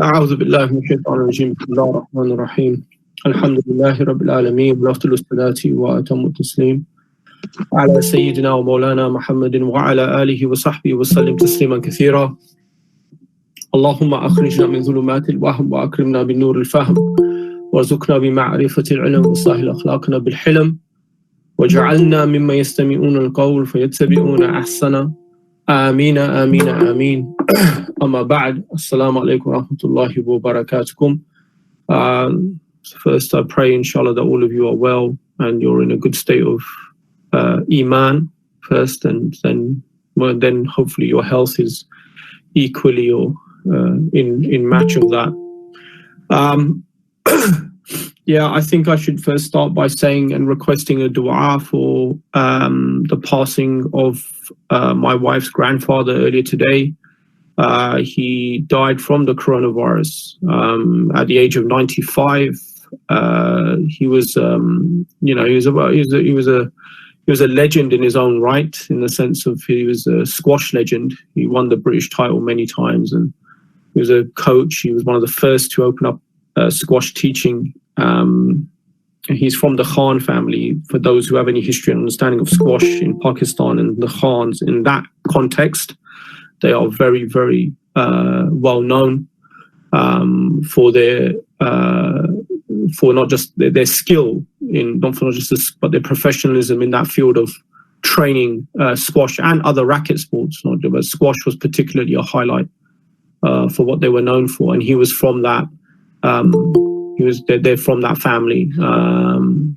أعوذ بالله من الشيطان الرجيم بسم الله الرحمن الرحيم الحمد لله رب العالمين وأفضل الصلاة وأتم التسليم على سيدنا ومولانا محمد وعلى آله وصحبه وسلم تسليما كثيرا. اللهم أخرجنا من ظلمات الوهم وأكرمنا بالنور الفهم وارزقنا بمعرفة العلم وسهل أخلاقنا بالحلم وجعلنا ممن يستمعون القول فيتبعون أحسنه. آمين آمين آمين. Amma ba'd. Assalamu alaikum wa rahmatullahi wa barakatuh. First, I pray, inshallah, that all of you are well and you're in a good state of iman first, and then hopefully your health is equally or in match of that. Yeah, I think I should first start by saying and requesting a dua for the passing of my wife's grandfather earlier today. He died from the coronavirus at the age of 95. He was a legend in his own right, in the sense of he was a squash legend. He won the British title many times, and he was a coach. He was one of the first to open up squash teaching. He's from the Khan family, for those who have any history and understanding of squash in Pakistan, and the Khans in that context. They are very, very well known for their for not just their skill in but their professionalism in that field of training squash and other racket sports. But squash was particularly a highlight for what they were known for, and he was from that. They're from that family.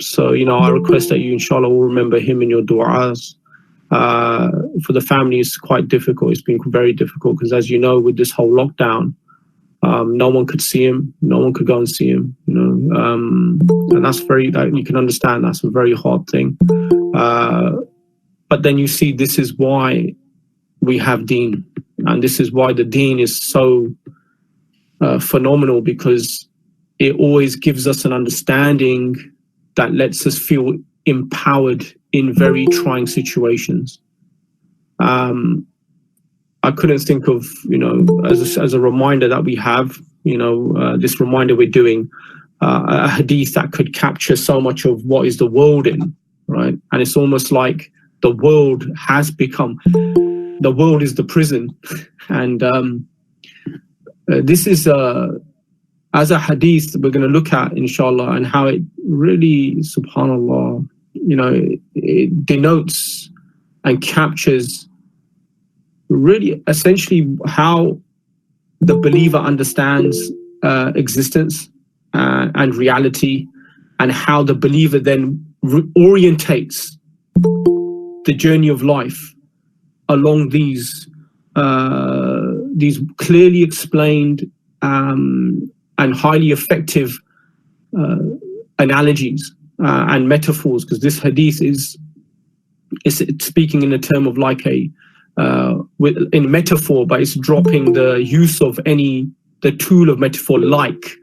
So I request that you, inshallah, will remember him in your du'as. For the family, it's quite difficult. It's been very difficult because, as you know, with this whole lockdown, no one could see him. No one could go and see him. And that's you can understand that's a very hard thing. But then you see, this is why we have Deen, and this is why the Deen is so phenomenal, because it always gives us an understanding that lets us feel empowered in very trying situations. I couldn't think of, as a reminder that we have, this reminder we're doing, a hadith that could capture so much of what is the world in, right? And it's almost like the world is the prison. And this is as a hadith we're going to look at, inshallah, and how it really, subhanallah, it denotes and captures really essentially how the believer understands existence and reality, and how the believer then orientates the journey of life along these clearly explained and highly effective analogies and metaphors, because this hadith is speaking in a term of like in metaphor, but it's dropping the use of the tool of metaphor like.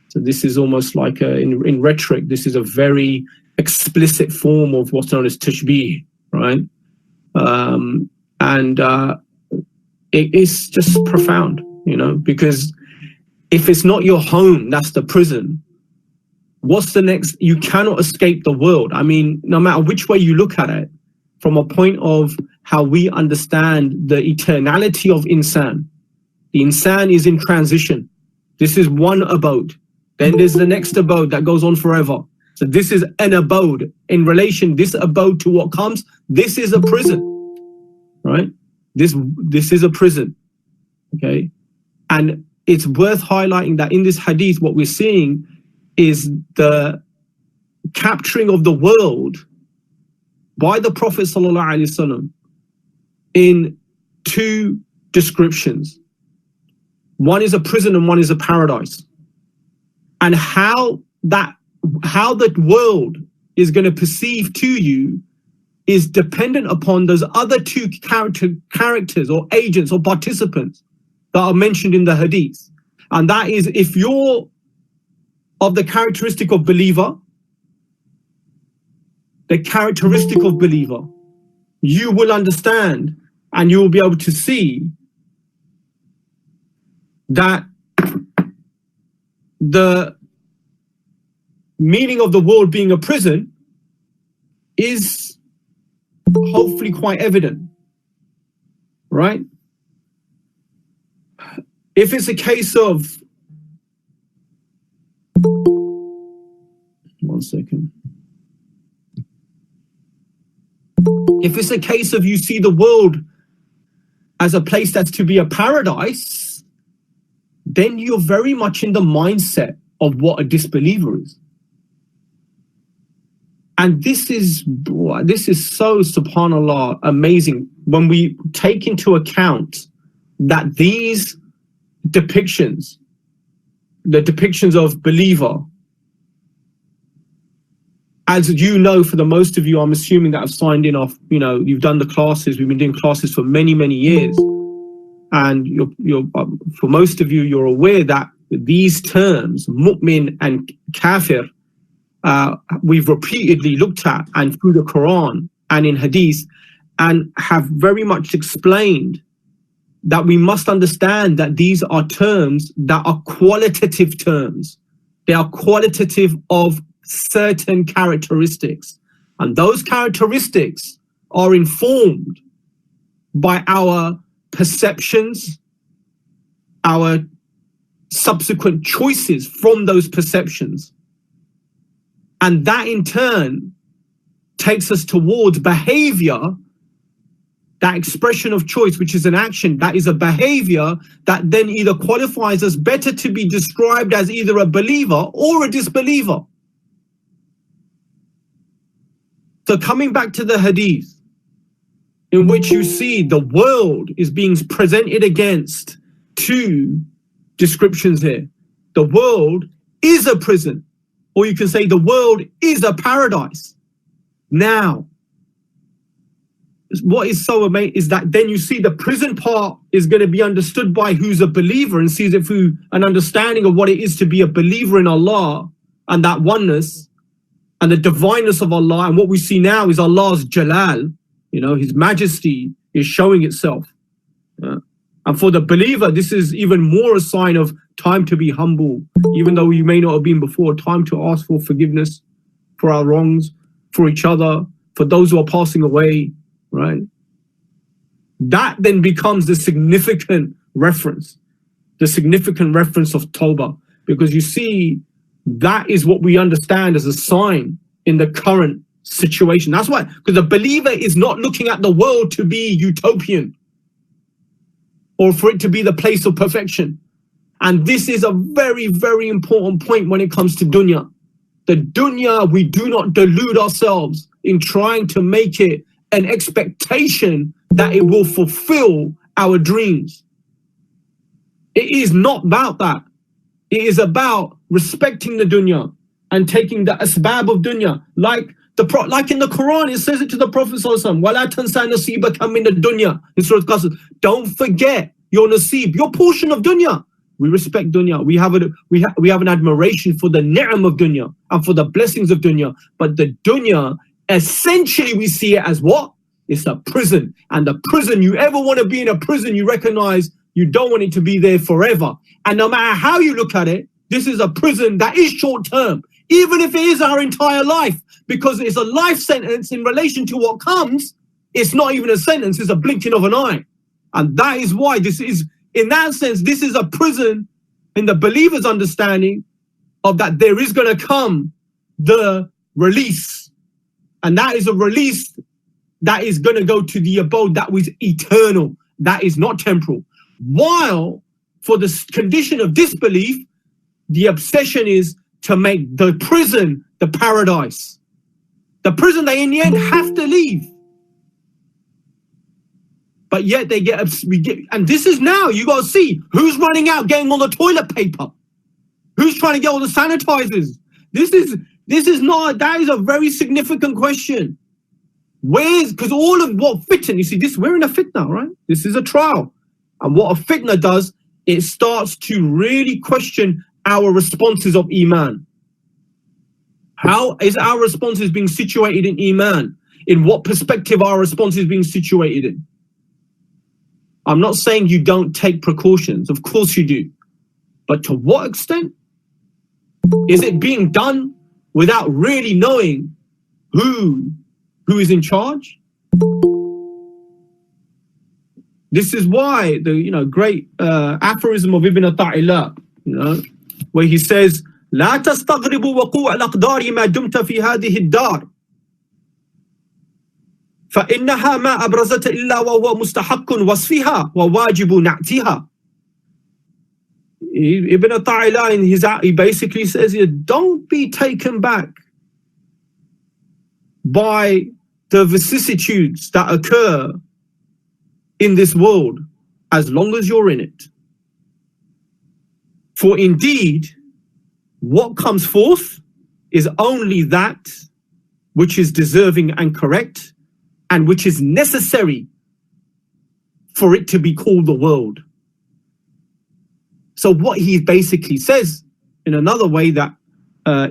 So this is almost like in rhetoric, this is a very explicit form of what's known as tashbih, right? And it is just profound, because if it's not your home, that's the prison. What's the next? You cannot escape the world. I mean, no matter which way you look at it, from a point of how we understand the eternality of insan. The insan is in transition. This is one abode. Then there's the next abode that goes on forever. So this is an abode. In relation, this abode to what comes, this is a prison, right? This is a prison, okay? And it's worth highlighting that in this hadith, what we're seeing is the capturing of the world by the Prophet ﷺ in two descriptions. One is a prison and one is a paradise. And how the world is going to perceive to you is dependent upon those other two characters or agents or participants that are mentioned in the hadith. And that is, if you're of the characteristic of believer, you will understand and you will be able to see that the meaning of the world being a prison is hopefully quite evident, right? If it's a case of, one second. If it's a case of you see the world as a place that's to be a paradise, then you're very much in the mindset of what a disbeliever is. And this is so, subhanAllah, amazing when we take into account that these depictions, the depictions of believer, as you know, for the most of you, I'm assuming that have signed in off, you know, you've done the classes, we've been doing classes for many, many years. And you're for most of you, you're aware that these terms, mu'min and kafir, we've repeatedly looked at and through the Quran and in hadith, and have very much explained that we must understand that these are terms that are qualitative terms. They are qualitative of certain characteristics, and those characteristics are informed by our perceptions, our subsequent choices from those perceptions, and that in turn takes us towards behavior, that expression of choice, which is an action, that is a behavior that then either qualifies us better to be described as either a believer or a disbeliever. So coming back to the hadith, in which you see the world is being presented against two descriptions here. The world is a prison, or you can say the world is a paradise. Now, what is so amazing is that then you see the prison part is going to be understood by who's a believer and sees it through an understanding of what it is to be a believer in Allah and that oneness and the divineness of Allah. And what we see now is Allah's Jalal, you know, His majesty is showing itself. And for the believer, this is even more a sign of time to be humble, even though you may not have been before, time to ask for forgiveness for our wrongs, for each other, for those who are passing away, right? That then becomes the significant reference of Tawbah, because you see, that is what we understand as a sign in the current situation. That's why, because the believer is not looking at the world to be utopian or for it to be the place of perfection. And this is a very, very important point when it comes to dunya. The dunya, we do not delude ourselves in trying to make it an expectation that it will fulfill our dreams. It is not about that. It is about respecting the dunya and taking the asbab of dunya. Like in the Quran, it says it to the Prophet sallallahu alaihi wasallam, وَلَا تَنْسَى نَصِيبَكَ مِنَ الدُّنْيَا, in Surah Qasas. Don't forget your nasib, your portion of dunya. We respect dunya. We have an admiration for the ni'am of dunya and for the blessings of dunya. But the dunya, essentially we see it as what? It's a prison. And the prison, you ever want to be in a prison, you recognize you don't want it to be there forever. And no matter how you look at it, this is a prison that is short term, even if it is our entire life, because it's a life sentence in relation to what comes. It's not even a sentence, it's a blinking of an eye. And that is why this is, in that sense, this is a prison in the believer's understanding of that there is going to come the release. And that is a release that is going to go to the abode that was eternal, that is not temporal. While for the condition of disbelief, the obsession is to make the prison the paradise. The prison they in the end have to leave. But yet we get, and this is now, you got to see who's running out getting all the toilet paper. Who's trying to get all the sanitizers? This is not, that is a very significant question. Because all of what fitna, you see this, we're in a fitna, right? This is a trial. And what a fitna does, it starts to really question our responses of Iman. How is our responses being situated in Iman? In what perspective our response is being situated in? I'm not saying you don't take precautions. Of course you do. But to what extent? Is it being done without really knowing who is in charge? This is why the great aphorism of Ibn Ata'illah, where he says, لا تستغرب وقوع الأقدار ما دمت في هذه الدار فإنها ما أبرزت إلا وهو مستحق وصفها وواجب نعتها. Ibn Ata'illah he basically says here, don't be taken back by the vicissitudes that occur in this world as long as you're in it. For indeed, what comes forth is only that which is deserving and correct and which is necessary for it to be called the world. So what he basically says in another way that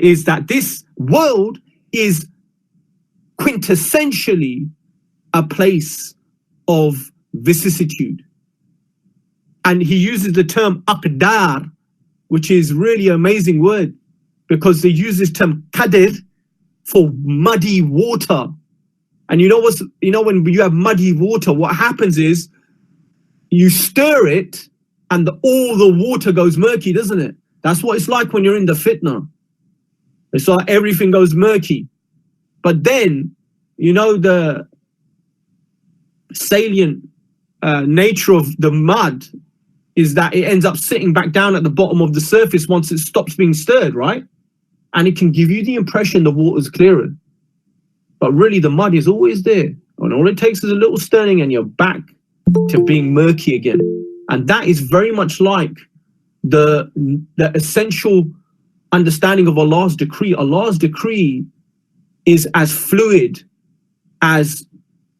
is that this world is quintessentially a place of vicissitude. And he uses the term aqdar, which is really an amazing word, because they use this term qadir for muddy water. And when you have muddy water, what happens is you stir it and all the water goes murky, doesn't it? That's what it's like when you're in the fitna. It's like everything goes murky. But then, the salient nature of the mud is that it ends up sitting back down at the bottom of the surface once it stops being stirred, right? And it can give you the impression the water's clearer. But really the mud is always there. And all it takes is a little stirring and you're back to being murky again. And that is very much like the essential understanding of Allah's decree. Allah's decree is as fluid as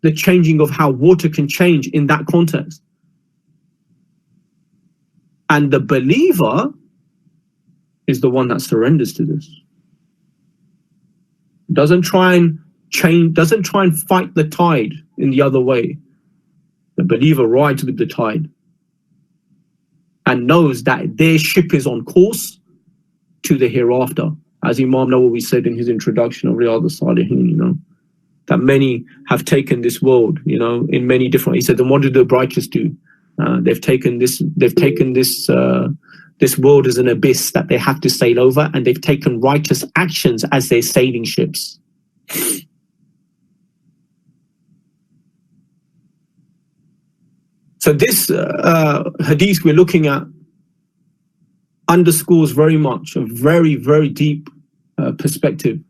the changing of how water can change in that context. And the believer is the one that surrenders to this. Doesn't try and change, doesn't try and fight the tide in the other way. The believer rides with the tide and knows that their ship is on course to the hereafter. As Imam Nawawi said in his introduction of Riyadh al-Salihin, that many have taken this world, in many different. He said, "Then what do the righteous do? They've taken this world as an abyss that they have to sail over, and they've taken righteous actions as their sailing ships." So this hadith we're looking at underscores very much a very, very deep perspective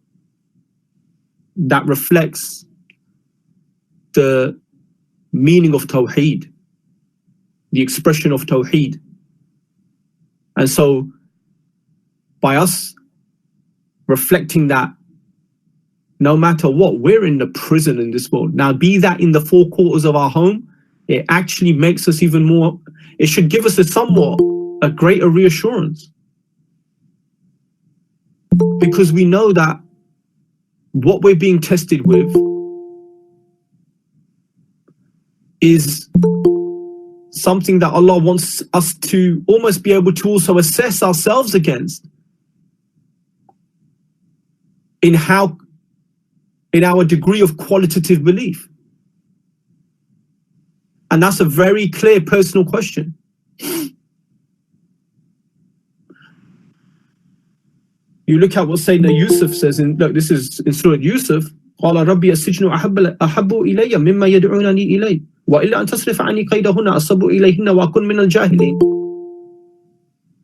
that reflects the meaning of Tawheed, the expression of Tawheed. And so by us reflecting that, no matter what, we're in the prison in this world. Now, be that in the four quarters of our home, it actually makes us even more, it should give us a greater reassurance. Because we know that what we're being tested with is something that Allah wants us to almost be able to also assess ourselves against in our degree of qualitative belief. And that's a very clear personal question. You look at what Sayyidina Yusuf says, this is in Surah Yusuf, قَالَ رَبِّي السِّجْنُ أَحَبُّ إِلَيَّ مِمَّا يَدْعُونَنِي إِلَيْهِ وَإِلَّا أَن تَصْرِفَ عَنِّي كَيْدَهُنَّ أَصَبُّ إِلَيْهِنَّ وَأَكُنْ مِنَ الْجَاهِلِينَ.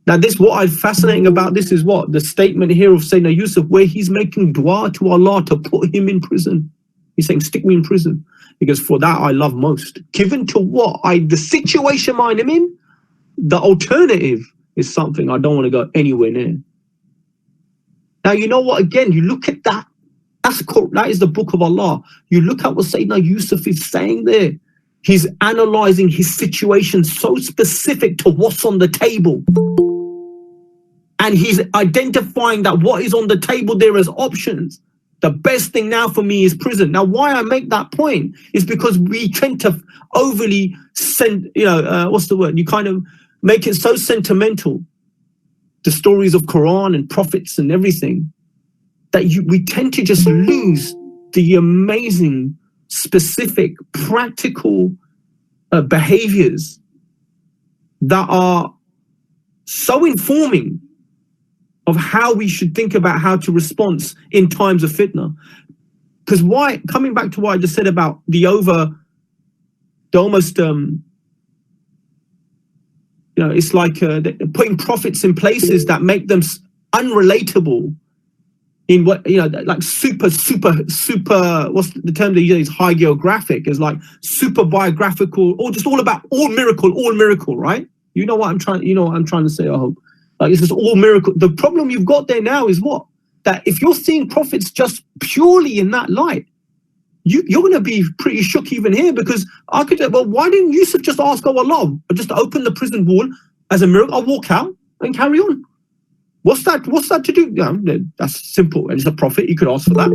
Now what is fascinating about this is what? The statement here of Sayyidina Yusuf, where he's making dua to Allah to put him in prison. He's saying, stick me in prison, because for that I love most. Given to what? The situation I'm in, the alternative is something I don't want to go anywhere near. Now, you know what? Again, you look at that. That is the book of Allah. You look at what Sayyidina Yusuf is saying there. He's analyzing his situation so specific to what's on the table. And he's identifying that what is on the table there as options. The best thing now for me is prison. Now, why I make that point is because we tend to overly, what's the word? You kind of make it so sentimental the stories of Quran and prophets and everything, that we tend to just lose the amazing, specific, practical behaviors that are so informing of how we should think about how to respond in times of fitna. Because coming back to what I just said about the almost, it's like putting prophets in places that make them unrelatable in what, like super, what's the term they use? Hagiographic, is like super biographical, or just all miracle, right? You know what I'm trying to say, I hope. Like, it's just all miracle. The problem you've got there now is what? That if you're seeing prophets just purely in that light, you're going to be pretty shook even here, because why didn't Yusuf just ask Allah, just open the prison wall as a miracle? I'll walk out and carry on. What's that to do? That's simple. And it's a prophet, you could ask for that.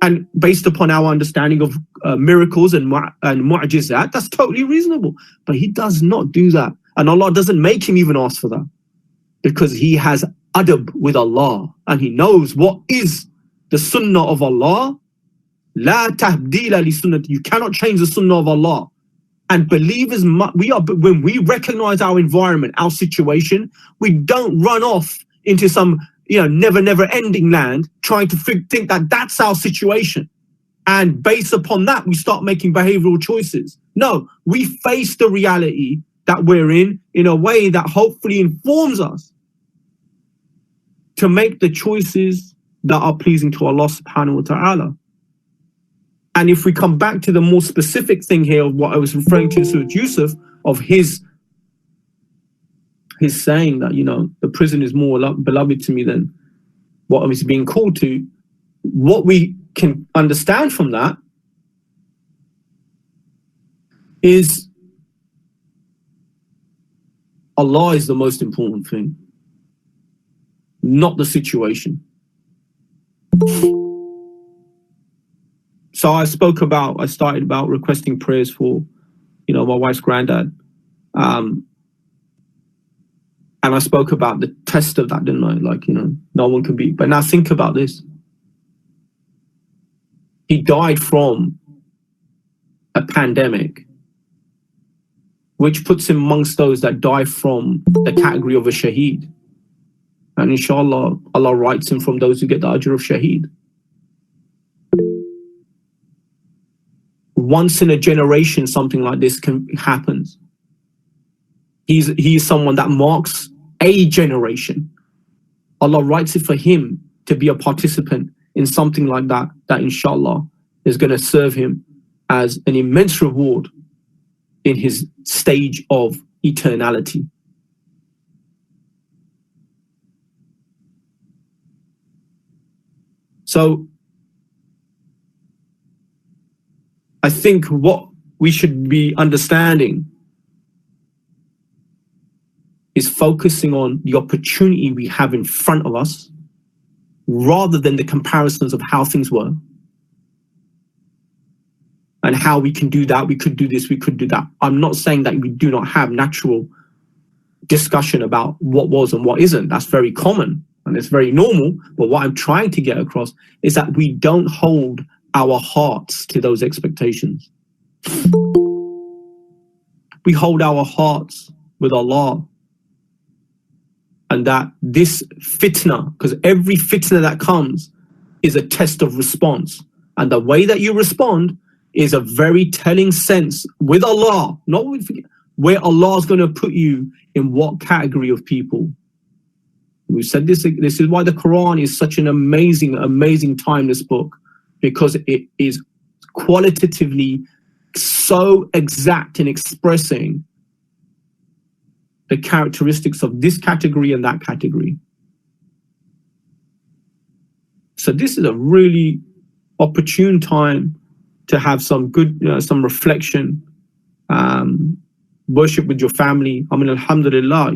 And based upon our understanding of miracles and mu'jizat, that's totally reasonable. But he does not do that. And Allah doesn't make him even ask for that, because he has adab with Allah and he knows what is the sunnah of Allah. La tahdeela li sunnah. You cannot change the sunnah of Allah. And believers, when we recognize our environment, our situation, we don't run off into some never ending land trying to think that that's our situation. And based upon that, we start making behavioral choices. No, we face the reality that we're in a way that hopefully informs us to make the choices that are pleasing to Allah subhanahu wa ta'ala. And if we come back to the more specific thing here of what I was referring to Surah Yusuf, of his saying that, the prison is more beloved to me than what I was being called to, what we can understand from that is Allah is the most important thing, not the situation. So I started about requesting prayers for, my wife's granddad. And I spoke about the test of that, didn't I? Like, no one can be. But now think about this. He died from a pandemic, which puts him amongst those that die from the category of a shaheed. And inshallah, Allah writes him from those who get the ajr of shaheed. Once in a generation, something like this happens. He's someone that marks a generation. Allah writes it for him to be a participant in something like that inshallah is going to serve him as an immense reward in his stage of eternality. So I think what we should be understanding is focusing on the opportunity we have in front of us rather than the comparisons of how things were and how we can do that, we could do this, we could do that. I'm not saying that we do not have natural discussion about what was and what isn't. That's very common and it's very normal. But what I'm trying to get across is that we don't hold our hearts to those expectations. We hold our hearts with Allah. And that this fitna, because every fitna that comes is a test of response. And the way that you respond is a very telling sense with Allah, not with where Allah is going to put you in what category of people. We said this is why the Quran is such an amazing timeless book, because it is qualitatively so exact in expressing the characteristics of this category and that category. So this is a really opportune time to have some good, some reflection, worship with your family. I mean, alhamdulillah,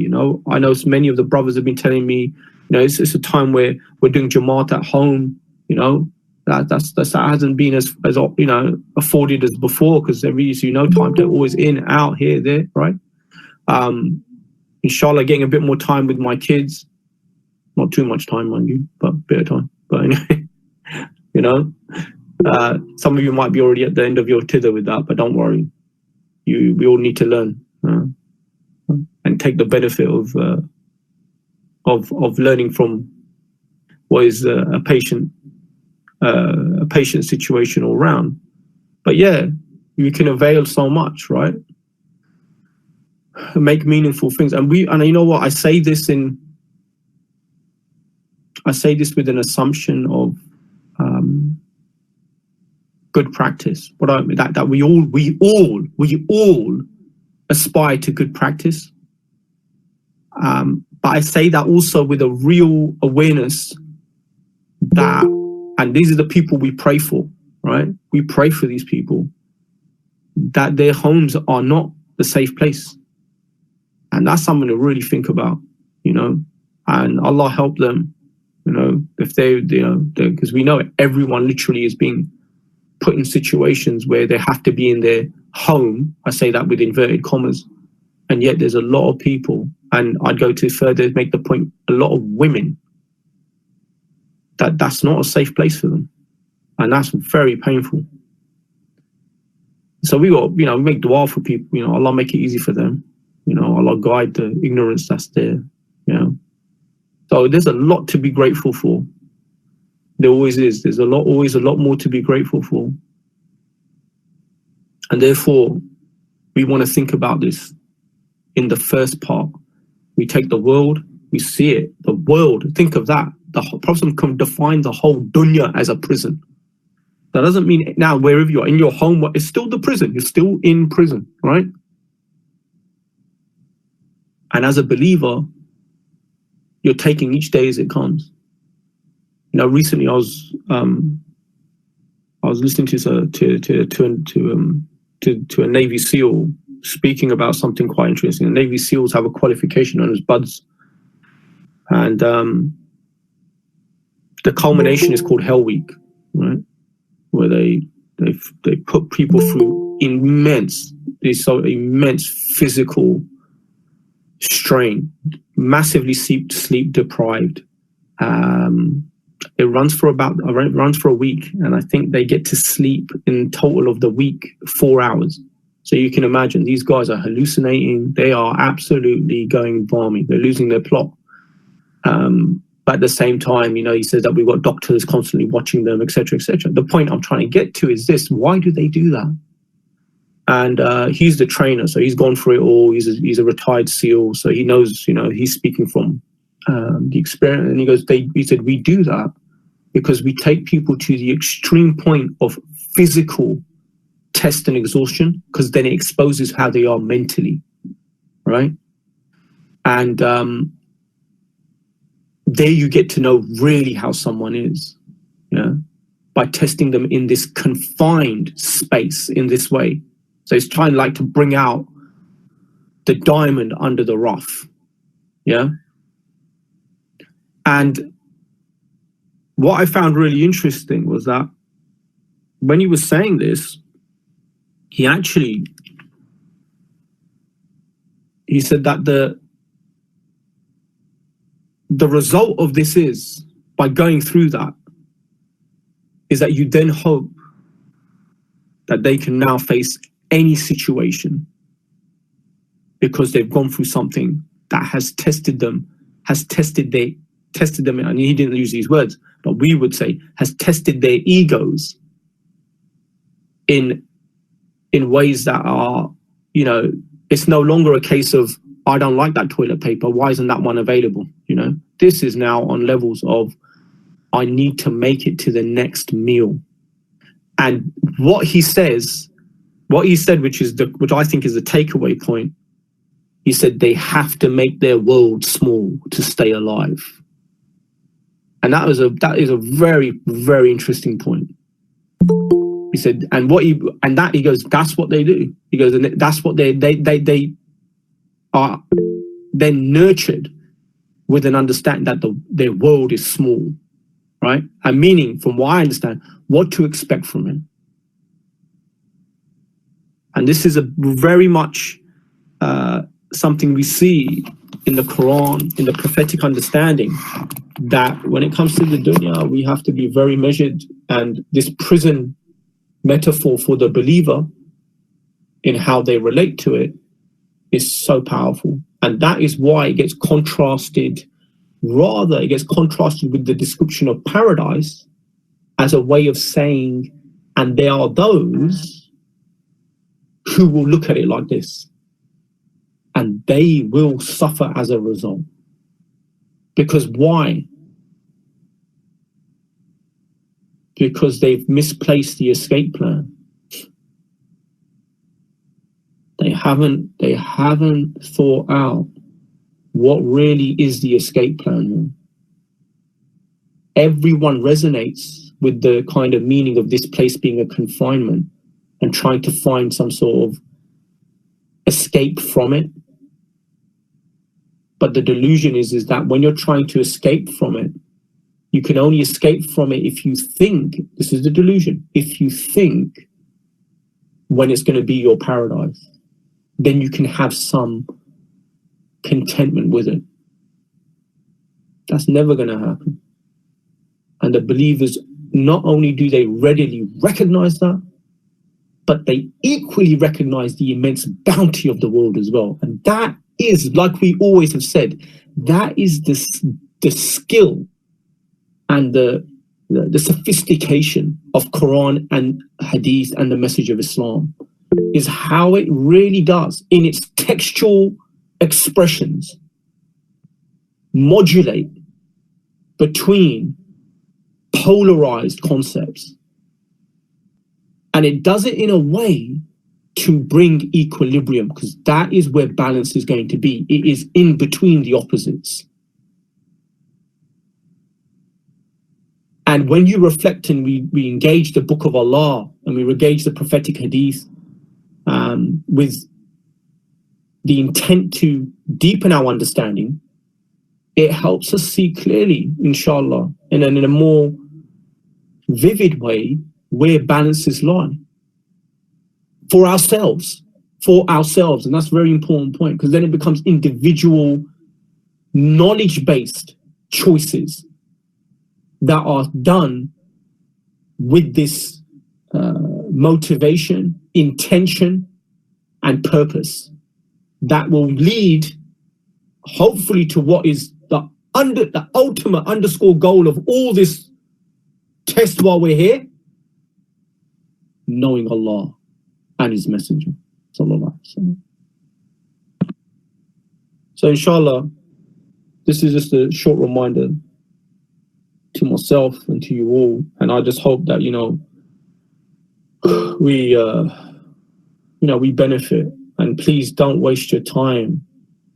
I know many of the brothers have been telling me, it's a time where we're doing Jamaat at home, that hasn't been as afforded as before, because there is, time to always in, out, here, there, right? Inshallah, getting a bit more time with my kids, Not too much time, mind you, but a bit of time. But anyway, you know, some of you might be already at the end of your tether with that, but don't worry. We all need to learn and take the benefit of learning from what is a patient situation all round. But yeah, you can avail so much, right? Make meaningful things, and you know what? I say this with an assumption of good practice. What I mean that we all aspire to good practice. But I say that also with a real awareness that, and these are the people we pray for, right? We pray for these people, that their homes are not the safe place. And that's something to really think about, you know, and Allah help them, you know, if because we know everyone literally is being put in situations where they have to be in their home. I say that with inverted commas. And yet there's a lot of people, and I'd go to further make the point, a lot of women, that's not a safe place for them. And that's very painful. So we got, you know, make dua for people, you know, Allah make it easy for them. You know, Allah guide the ignorance that's there, you know. So there's a lot to be grateful for. There always is. There's always a lot more to be grateful for. And therefore, we want to think about this in the first part. We take the world, we see it, the world, think of that. The Prophet can define the whole dunya as a prison. That doesn't mean now wherever you are, in your home, it's still the prison. You're still in prison, right? And as a believer, you're taking each day as it comes. You know, recently I was listening to a Navy SEAL speaking about something quite interesting. The Navy SEALs have a qualification known as BUDS, and the culmination is called Hell Week, right? Where they put people through immense physical strain, massively sleep deprived. It runs for a week, and I think they get to sleep in total of the week 4 hours. So you can imagine these guys are hallucinating. They are absolutely going balmy. They're losing their plot. But at the same time, you know, he says that we've got doctors constantly watching them, etc., etc. The point I'm trying to get to is this: why do they do that? And he's the trainer, so he's gone through it all. He's a retired SEAL, so he knows. You know, he's speaking from the experience. And he goes, he said, we do that because we take people to the extreme point of physical test and exhaustion, because then it exposes how they are mentally, right? And there you get to know really how someone is, yeah, by testing them in this confined space in this way. So it's trying like to bring out the diamond under the rough, yeah. And what I found really interesting was that when he was saying this, he said that the result of this is, by going through that, is that you then hope that they can now face any situation because they've gone through something that has tested them, and he didn't use these words, but we would say has tested their egos in ways that are, you know, it's no longer a case of, I don't like that toilet paper, why isn't that one available? You know, this is now on levels of, I need to make it to the next meal. And what he said, which I think is the takeaway point, he said they have to make their world small to stay alive. And that is a very, very interesting point. He said, he goes, that's what they do. He goes, and that's what they are then nurtured with an understanding that their world is small, right? And meaning, from what I understand, what to expect from him. And this is a very much something we see in the Quran, in the prophetic understanding, that when it comes to the dunya, we have to be very measured. And this prison metaphor for the believer in how they relate to it is so powerful. And that is why it gets contrasted. Rather, it gets contrasted with the description of paradise as a way of saying, and there are those who will look at it like this, and they will suffer as a result. Because why? Because they've misplaced the escape plan. They haven't thought out what really is the escape plan. Everyone resonates with the kind of meaning of this place being a confinement and trying to find some sort of escape from it. But the delusion is that when you're trying to escape from it, you can only escape from it if you think, this is the delusion, if you think when it's going to be your paradise, then you can have some contentment with it. That's never going to happen. And the believers, not only do they readily recognize that, but they equally recognize the immense bounty of the world as well. And that is, like we always have said, that is the skill and the sophistication of Quran and Hadith and the message of Islam, is how it really does, in its textual expressions, modulate between polarized concepts. And it does it in a way to bring equilibrium, because that is where balance is going to be. It is in between the opposites. And when you reflect and we engage the Book of Allah and we engage the prophetic hadith with the intent to deepen our understanding, it helps us see clearly, inshallah, and in a more vivid way, where balances lie for ourselves. And that's a very important point, because then it becomes individual knowledge-based choices that are done with this motivation, intention, and purpose that will lead, hopefully, to what is the ultimate underscore goal of all this test while we're here: knowing Allah and His Messenger. So inshallah, this is just a short reminder to myself and to you all, and I just hope that we benefit. And please don't waste your time.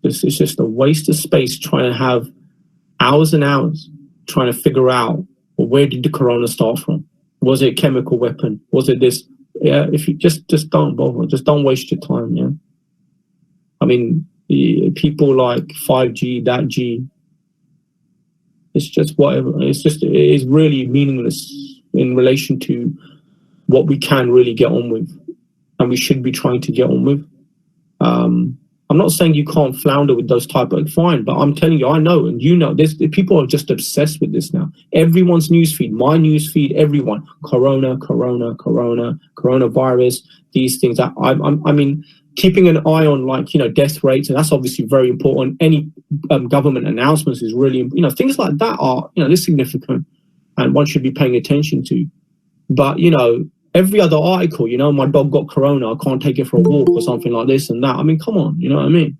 It's just a waste of space trying to have hours and hours trying to figure out, well, where did the corona start from? Was it a chemical weapon? Was it this? Yeah, if you just don't bother, just don't waste your time. Yeah, I mean, people like 5G, that G, it's just whatever. It is really meaningless in relation to what we can really get on with, and we should be trying to get on with. I'm not saying you can't flounder with those type of, fine, but I'm telling you, I know, and people are just obsessed with this now. Everyone's newsfeed, my newsfeed, everyone, coronavirus, these things. I mean, keeping an eye on death rates, and that's obviously very important. Any government announcements is really, things like that are, they're significant, and one should be paying attention to. But every other article, my dog got corona, I can't take it for a walk or something like this and that. I mean, come on, you know what I mean?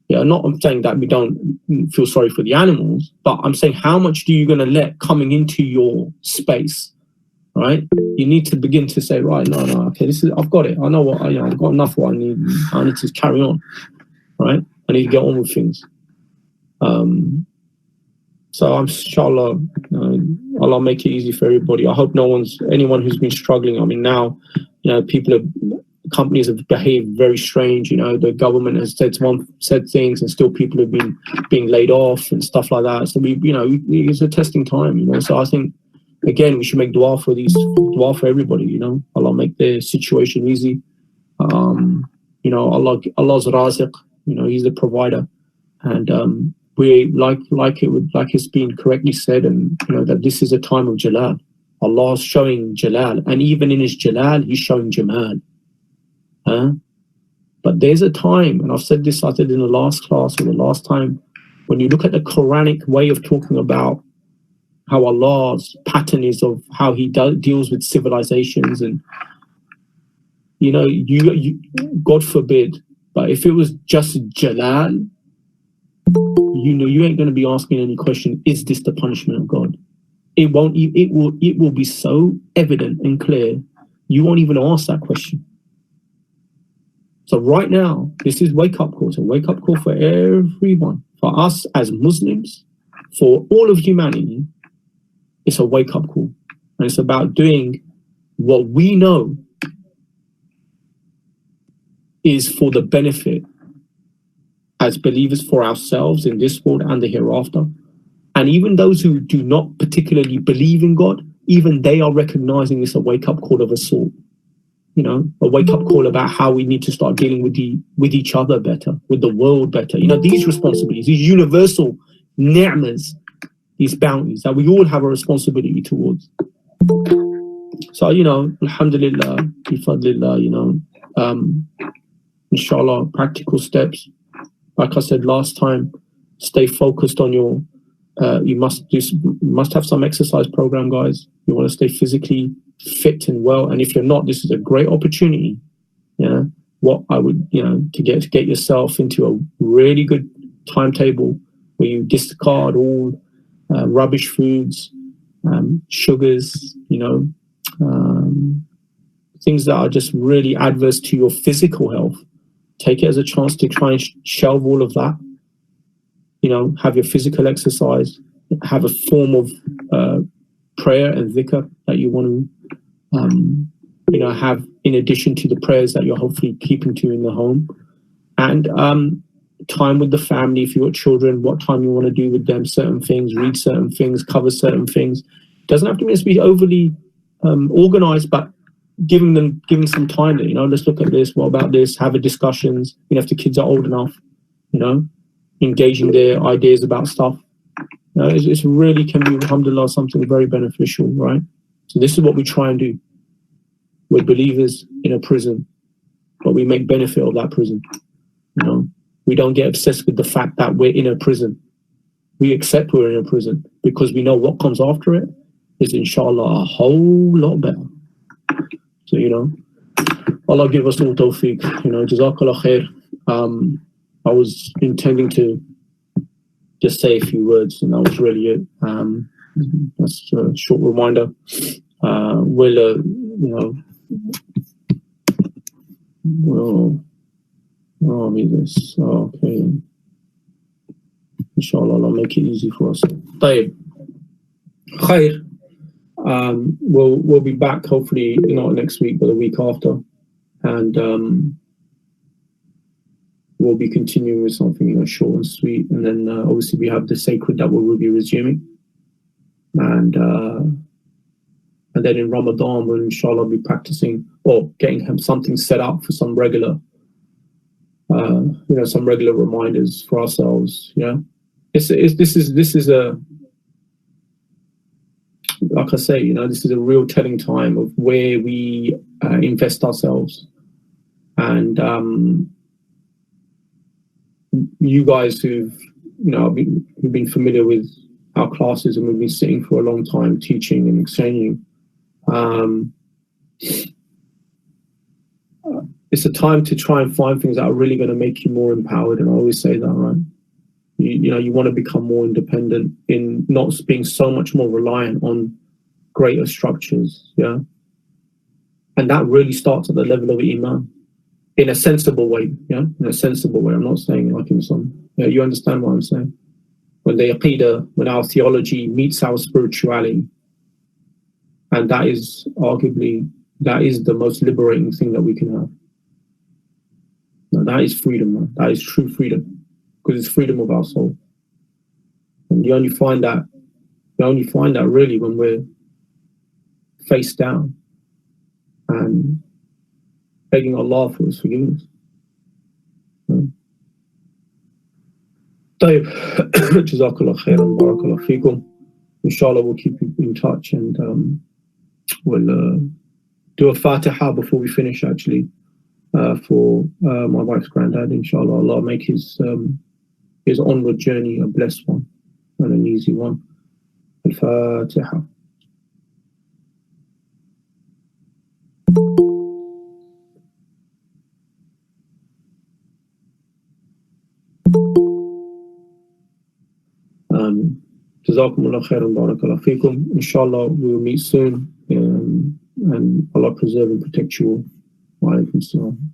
Yeah, I'm saying that we don't feel sorry for the animals, but I'm saying, how much do you going to let coming into your space, right? You need to begin to say, right, no, okay, I've got it. I know what, I've got enough what I need. I need to carry on, right? I need to get on with things. So I'm inshallah, Allah make it easy for everybody. I hope anyone who's been struggling. I mean, now, companies have behaved very strange. The government has said things, and still people have been being laid off and stuff like that. So it's a testing time. So I think, again, we should make dua for everybody. Allah make their situation easy. Allah's raziq. He's the provider, and we like it's been correctly said, and that this is a time of Jalal. Allah's showing Jalal, and even in his Jalal, he's showing Jamal. But there's a time, and I've said this, I said in the last class or the last time, when you look at the Quranic way of talking about how Allah's pattern is of how he deals with civilizations, and you God forbid, but if it was just Jalal, you ain't going to be asking any question, is this the punishment of God? It won't. It will be so evident and clear, you won't even ask that question. So right now, this is wake up call. It's a wake up call for everyone, for us as Muslims, for all of humanity. It's a wake up call, and it's about doing what we know is for the benefit as believers for ourselves in this world and the hereafter. And even those who do not particularly believe in God, even they are recognizing this a wake up call of a sort. A wake up call about how we need to start dealing with each other better, with the world better. These responsibilities, these universal ni'mas, these bounties that we all have a responsibility towards. So, alhamdulillah, bifadlillah, inshallah, practical steps. Like I said last time, stay focused on your, you must have some exercise program, guys. You want to stay physically fit and well. And if you're not, this is a great opportunity. What I would, to get yourself into a really good timetable where you discard all rubbish foods, sugars, things that are just really adverse to your physical health. Take it as a chance to try and shelve all of that. Have your physical exercise, have a form of prayer and dhikr that you want to have in addition to the prayers that you're hopefully keeping to in the home, and time with the family. If you've got children, what time you want to do with them certain things, read certain things, cover certain things. It doesn't have to be overly organized, but giving some time that, let's look at this, what about this, have a discussions, if the kids are old enough, engaging their ideas about stuff. It's really can be, alhamdulillah, something very beneficial, right? So this is what we try and do. We're believers in a prison, but we make benefit of that prison. We don't get obsessed with the fact that we're in a prison. We accept we're in a prison because we know what comes after it is, inshallah, a whole lot better. So, Allah give us all tawfiq, jazakallah khair. I was intending to just say a few words, and that was really it. That's a short reminder. Okay. Inshallah, I'll make it easy for us. Tayyib. Khair. We'll be back hopefully not next week, but the week after, and we'll be continuing with something short and sweet, and then obviously we have the sacred that we'll be resuming, and then in Ramadan we'll inshallah be practicing or getting something set up for some regular some regular reminders for ourselves. This is a, like I say, this is a real telling time of where we invest ourselves. And you guys who've been familiar with our classes, and we've been sitting for a long time teaching and exchanging, it's a time to try and find things that are really going to make you more empowered. And I always say that, right? You want to become more independent in not being so much more reliant on greater structures, and that really starts at the level of Iman in a sensible way, in a sensible way. I'm not saying like in some, you understand what I'm saying? When the Aqidah, when our theology meets our spirituality, and that is arguably, that is the most liberating thing that we can have. Now, that is freedom, man. That is true freedom, because it's freedom of our soul. And you only find that really when we're face down and begging Allah for His forgiveness. طيب. Jazakallah khairan, barakallah feekum. Inshallah, we'll keep you in touch, and we'll do a Fatiha before we finish, actually, for my wife's granddad. Inshallah, Allah make his onward journey a blessed one and an easy one. Al-Fatiha. Jazakumullah khairan, barakallah feekum. Inshallah, we will meet soon, and Allah preserve and protect you all. Wa alaikum salam.